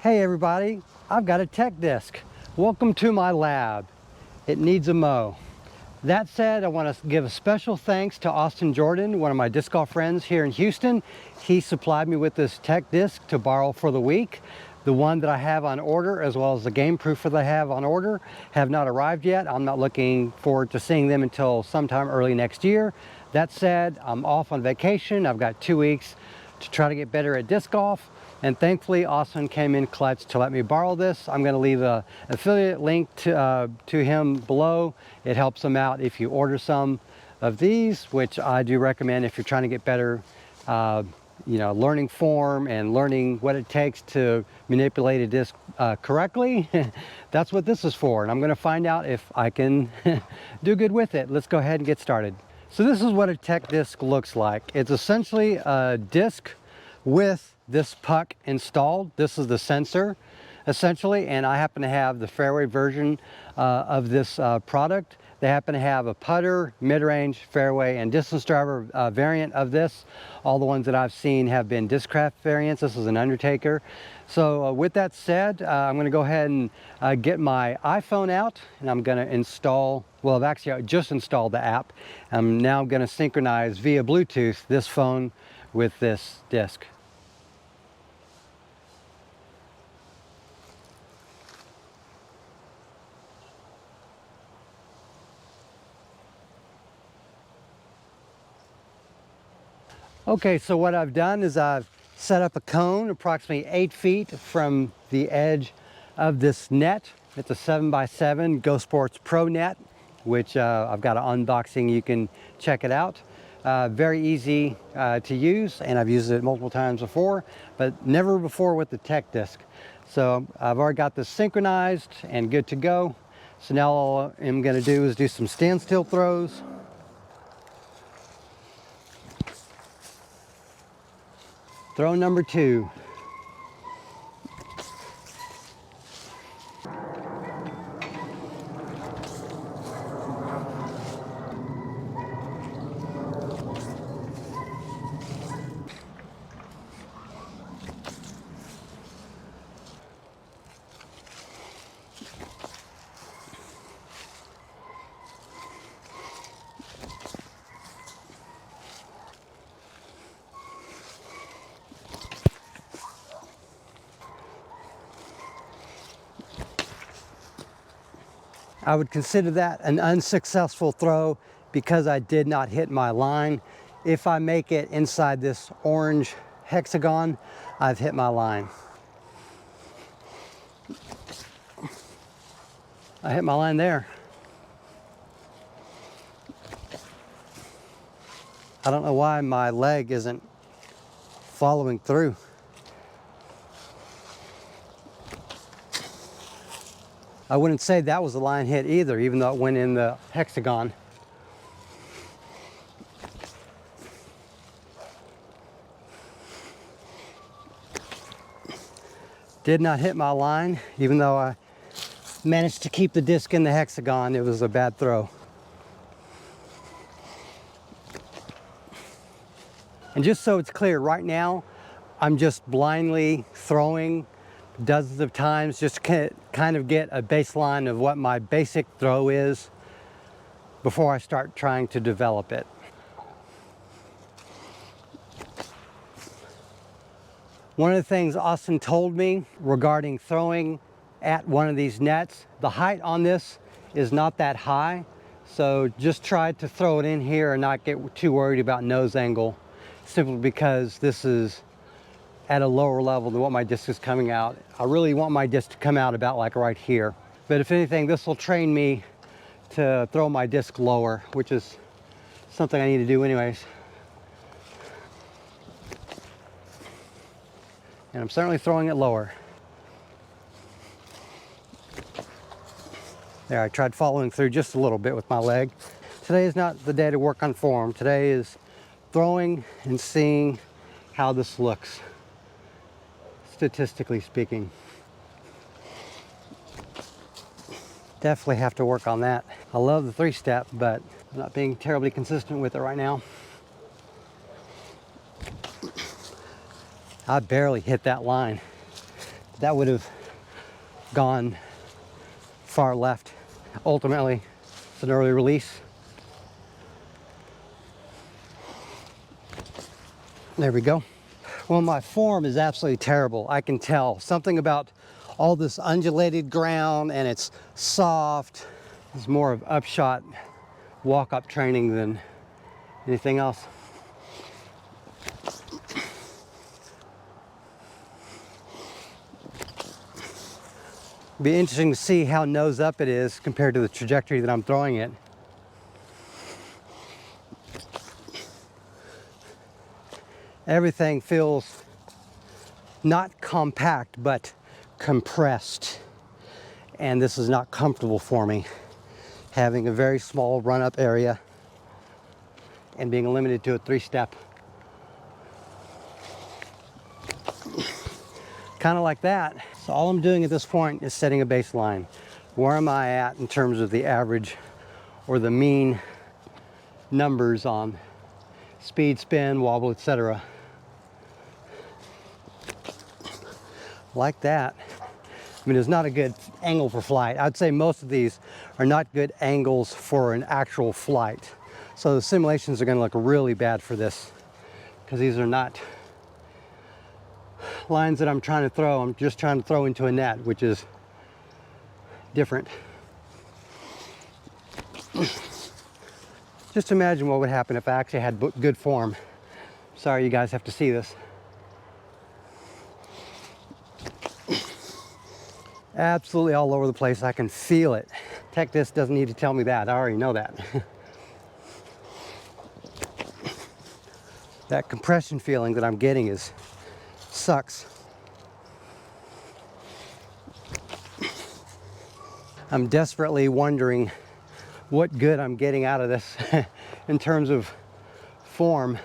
Hey everybody, I've got a tech disc. Welcome to my lab. It needs a mow. That said, I want to give a special thanks to Jordon, one of my disc golf friends here in Houston. He supplied me with this tech disc to borrow for the week. The one that I have on order, as well as the game proofer that I have on order, have not arrived yet. I'm not looking forward to seeing them until sometime early next year. That said, I'm off on vacation. I've got 2 weeks to try to get better at disc golf. And thankfully, Austin came in clutch to let me borrow this. I'm going to leave an affiliate link to him below. It helps him out if you order some of these, which I do recommend if you're trying to get better, learning form and learning what it takes to manipulate a disc correctly. That's what this is for. And I'm going to find out if I can do good with it. Let's go ahead and get started. So this is what a tech disc looks like. It's essentially a disc with this puck installed. This is the sensor essentially, and I happen to have the fairway version of this product. They happen to have a putter, mid-range, fairway, and distance driver variant of this. All the ones that I've seen have been Discraft variants. This is an Undertaker. So with that said, I'm going to go ahead and get my iPhone out, and I'm going to install, well, I've actually just installed the app. I'm now going to synchronize via Bluetooth this phone with this disc. Okay, so what I've done is I've set up a cone approximately 8 feet from the edge of this net. It's a 7x7 Go Sports Pro net, which I've got an unboxing. You can check it out. Very easy to use, and I've used it multiple times before, but never before with the tech disc. So I've already got this synchronized and good to go. So now all I'm going to do is do some standstill throws. Throw number 2. I would consider that an unsuccessful throw because I did not hit my line. If I make it inside this orange hexagon, I've hit my line. I hit my line there. I don't know why my leg isn't following through. I wouldn't say that was a line hit either, even though it went in the hexagon. Did not hit my line, even though I managed to keep the disc in the hexagon. It was a bad throw. And just so it's clear, right now, I'm just blindly throwing dozens of times just to kind of get a baseline of what my basic throw is before I start trying to develop it. One of the things Austin told me regarding throwing at one of these nets, the height on this is not that high, so just try to throw it in here and not get too worried about nose angle, simply because this is at a lower level than what my disc is coming out. I really want my disc to come out about like right here. But if anything, this will train me to throw my disc lower, which is something I need to do anyways. And I'm certainly throwing it lower. There, I tried following through just a little bit with my leg. Today is not the day to work on form. Today is throwing and seeing how this looks, statistically speaking. Definitely have to work on that. I love the 3-step, but I'm not being terribly consistent with it right now. I barely hit that line. that would have gone far left. Ultimately, it's an early release. There we go. Well, my form is absolutely terrible. I can tell. Something about all this undulated ground, and it's soft. It's more of upshot walk-up training than anything else. Be interesting to see how nose up it is compared to the trajectory that I'm throwing it. Everything feels not compact, but compressed. And this is not comfortable for me. Having a very small run-up area and being limited to a 3-step. Kind of like that. So all I'm doing at this point is setting a baseline. Where am I at in terms of the average or the mean numbers on speed, spin, wobble, etc. Like that. I mean, it's not a good angle for flight. I'd say most of these are not good angles for an actual flight. So the simulations are going to look really bad for this, because these are not lines that I'm trying to throw. I'm just trying to throw into a net, which is different. Just imagine what would happen if I actually had good form. Sorry you guys have to see this. Absolutely all over the place. I can feel it. Tech Disc doesn't need to tell me that. I already know that. That compression feeling that I'm getting sucks. I'm desperately wondering what good I'm getting out of this in terms of form.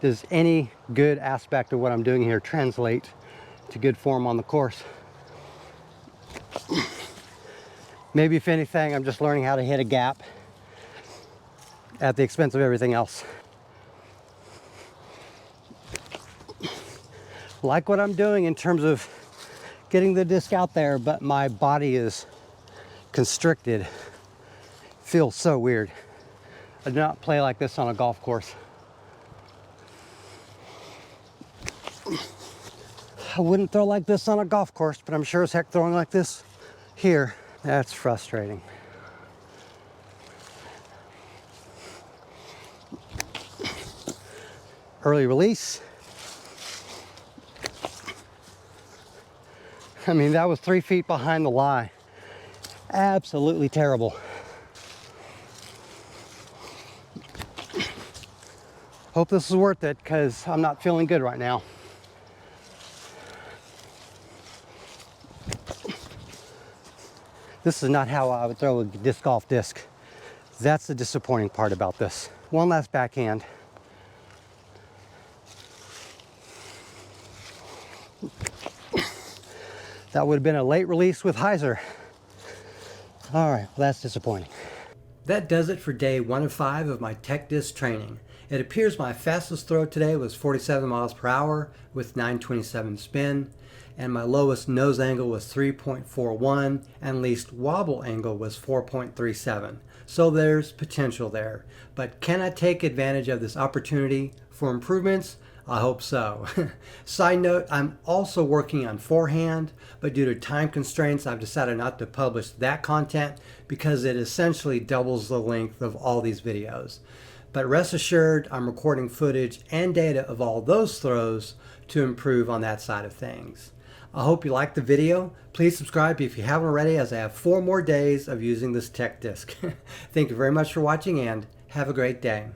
Does any good aspect of what I'm doing here translate to good form on the course? Maybe if anything, I'm just learning how to hit a gap at the expense of everything else. Like what I'm doing in terms of getting the disc out there, but my body is constricted. Feels so weird. I do not play like this on a golf course. I wouldn't throw like this on a golf course, but I'm sure as heck throwing like this here, that's frustrating. Early release. I mean, that was 3 feet behind the lie. Absolutely terrible. Hope this is worth it, because I'm not feeling good right now. This is not how I would throw a disc golf disc. That's the disappointing part about this. One last backhand. That would have been a late release with hyzer. All right, well, that's disappointing. That does it for day 1 of 5 of my tech disc training. It appears my fastest throw today was 47 miles per hour with 927 spin, and my lowest nose angle was 3.41, and least wobble angle was 4.37. So there's potential there. But can I take advantage of this opportunity for improvements? I hope so. Side note, I'm also working on forehand, but due to time constraints, I've decided not to publish that content because it essentially doubles the length of all these videos. But rest assured, I'm recording footage and data of all those throws to improve on that side of things. I hope you liked the video. Please subscribe if you haven't already, as I have 4 more days of using this tech disc. Thank you very much for watching, and have a great day.